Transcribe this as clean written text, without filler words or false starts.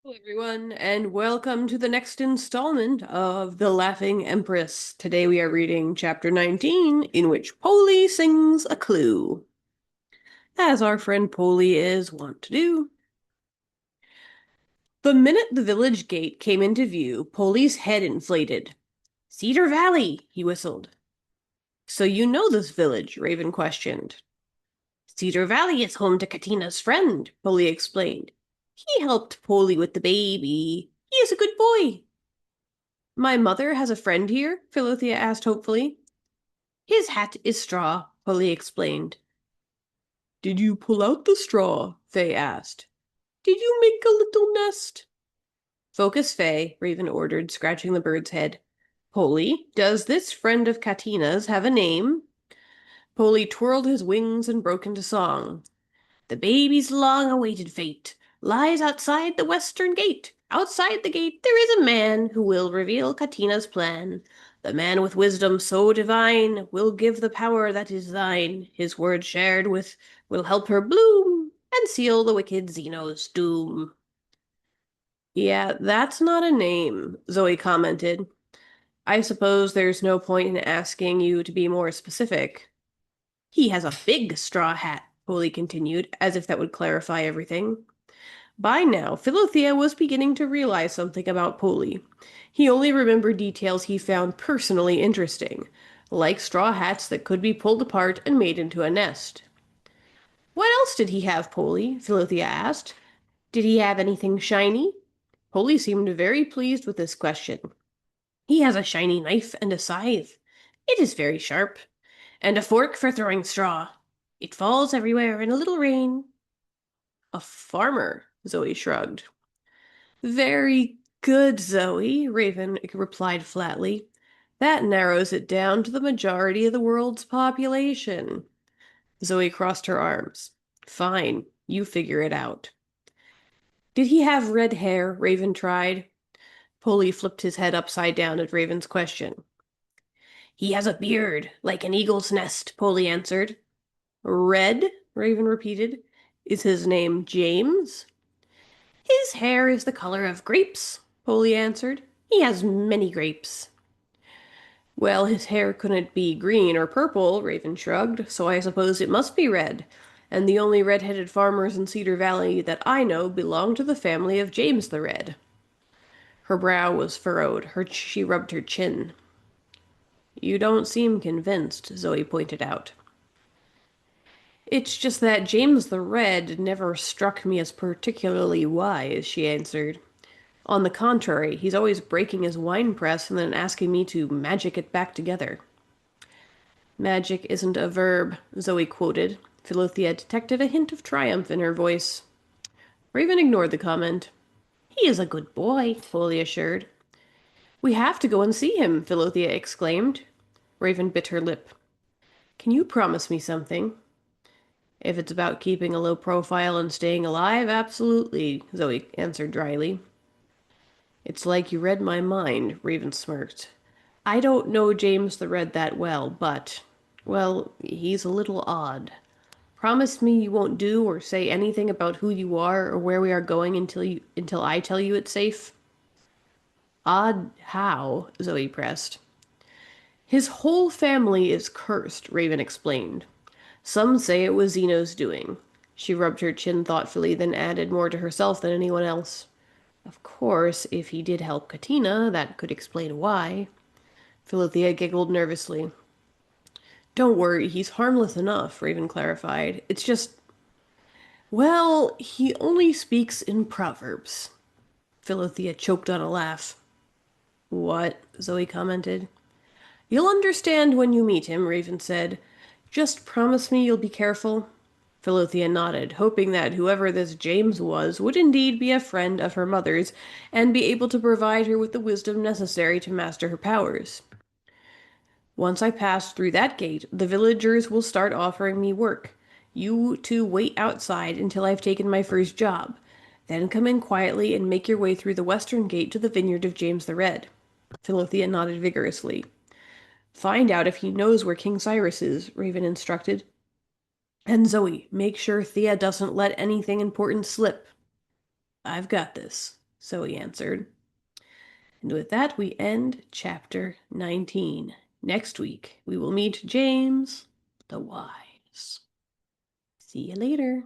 Hello, everyone, and welcome to the next installment of The Laughing Empress. Today we are reading Chapter 19, in which Polly sings a clue, as our friend Polly is wont to do. The minute the village gate came into view, Polly's head inflated. Cedar Valley, he whistled. So you know this village? Raven questioned. Cedar Valley is home to Katina's friend, Polly explained. He helped Polly with the baby. He is a good boy. My mother has a friend here? Philothea asked hopefully. His hat is straw, Polly explained. Did you pull out the straw? Faye asked. Did you make a little nest? Focus, Faye, Raven ordered, scratching the bird's head. Polly, does this friend of Katina's have a name? Polly twirled his wings and broke into song. The baby's long-awaited fate lies outside the western gate. Outside the gate there is a man who will reveal Katina's plan. The man with wisdom so divine will give the power that is thine. His word shared with will help her bloom and seal the wicked Zeno's doom. Yeah, that's not a name, Zoe commented. I suppose there's no point in asking you to be more specific. He has a big straw hat, Polly continued, as if that would clarify everything. By now, Philothea was beginning to realize something about Polly. He only remembered details he found personally interesting, like straw hats that could be pulled apart and made into a nest. What else did he have, Polly? Philothea asked. Did he have anything shiny? Polly seemed very pleased with this question. He has a shiny knife and a scythe. It is very sharp. And a fork for throwing straw. It falls everywhere in a little rain. A farmer, Zoe shrugged. Very good, Zoe, Raven replied flatly. That narrows it down to the majority of the world's population. Zoe crossed her arms. Fine, you figure it out. Did he have red hair? Raven tried. Polly flipped his head upside down at Raven's question. He has a beard, like an eagle's nest, Polly answered. Red? Raven repeated. Is his name James? His hair is the color of grapes, Polly answered. He has many grapes. Well, his hair couldn't be green or purple, Raven shrugged, so I suppose it must be red. And the only red-headed farmers in Cedar Valley that I know belong to the family of James the Red. Her brow was furrowed. She rubbed her chin. You don't seem convinced, Zoe pointed out. It's just that James the Red never struck me as particularly wise, she answered. On the contrary, he's always breaking his wine press and then asking me to magic it back together. Magic isn't a verb, Zoe quoted. Philothea detected a hint of triumph in her voice. Raven ignored the comment. He is a good boy, Polly assured. We have to go and see him, Philothea exclaimed. Raven bit her lip. Can you promise me something? If it's about keeping a low profile and staying alive, absolutely, Zoe answered dryly. It's like you read my mind, Raven smirked. I don't know James the Red that well, but, well, he's a little odd. Promise me you won't do or say anything about who you are or where we are going until I tell you it's safe. Odd how? Zoe pressed. His whole family is cursed, Raven explained. Some say it was Zeno's doing. She rubbed her chin thoughtfully, then added more to herself than anyone else. Of course, if he did help Katina, that could explain why. Philothea giggled nervously. Don't worry, he's harmless enough, Raven clarified. It's just, well, he only speaks in proverbs. Philothea choked on a laugh. What? Zoe commented. You'll understand when you meet him, Raven said. Just promise me you'll be careful. Philothea nodded, hoping that whoever this James was would indeed be a friend of her mother's and be able to provide her with the wisdom necessary to master her powers. Once I pass through that gate, the villagers will start offering me work. You two wait outside until I've taken my first job. Then come in quietly and make your way through the western gate to the vineyard of James the Red. Philothea nodded vigorously. Find out if he knows where King Cyrus is, Raven instructed. And Zoe, make sure Thea doesn't let anything important slip. I've got this, so he answered. And with that, we end chapter 19. Next week, we will meet James the Wise. See you later.